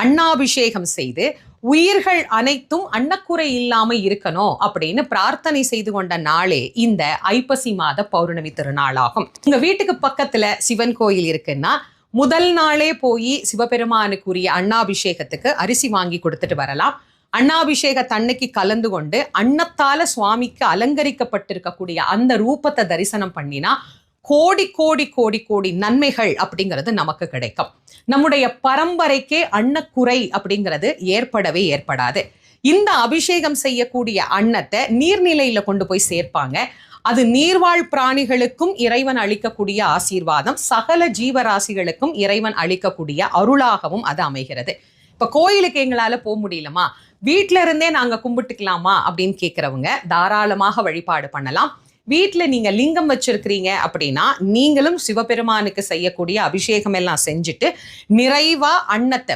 அன்னாபிஷேகம் செய்து உயிர்கள் அனைத்தும் அன்னக்குறை இல்லாம இருக்கணும் அப்படின்னு பிரார்த்தனை செய்து கொண்ட நாளே இந்த ஐப்பசி மாத பௌர்ணமி திருநாளாகும். உங்க வீட்டுக்கு பக்கத்துல சிவன் கோயில் இருக்குன்னா முதல் நாளே போய் சிவபெருமானுக்குரிய அன்னாபிஷேகத்துக்கு அரிசி வாங்கி கொடுத்துட்டு வரலாம். அன்னாபிஷேக தன்னைக்கு கலந்து கொண்டு அன்னத்தால சுவாமிக்கு அலங்கரிக்கப்பட்டிருக்கக்கூடிய அந்த ரூபத்தை தரிசனம் பண்ணினா கோடி கோடி கோடி கோடி நன்மைகள் அப்படிங்கிறது நமக்கு கிடைக்கும். நம்முடைய பரம்பரைக்கே அன்னக்குறை அப்படிங்கிறது ஏற்படவே ஏற்படாது. இந்த அபிஷேகம் செய்யக்கூடிய அன்னத்தை நீர்நிலையில கொண்டு போய் சேர்ப்பாங்க. அது நீர்வாழ் பிராணிகளுக்கும் இறைவன் அளிக்கக்கூடிய ஆசீர்வாதம், சகல ஜீவராசிகளுக்கும் இறைவன் அளிக்கக்கூடிய அருளாகவும் அது அமைகிறது. இப்ப கோயிலுக்கு எங்களால போக முடியலமா, வீட்டில இருந்தே நாங்க கும்பிட்டுக்கலாமா அப்படின்னு கேட்கிறவங்க தாராளமாக வழிபாடு பண்ணலாம். வீட்டில் நீங்கள் லிங்கம் வச்சிருக்கிறீங்க அப்படின்னா நீங்களும் சிவபெருமானுக்கு செய்யக்கூடிய அபிஷேகம் எல்லாம் செஞ்சுட்டு நிறைவா அன்னத்தை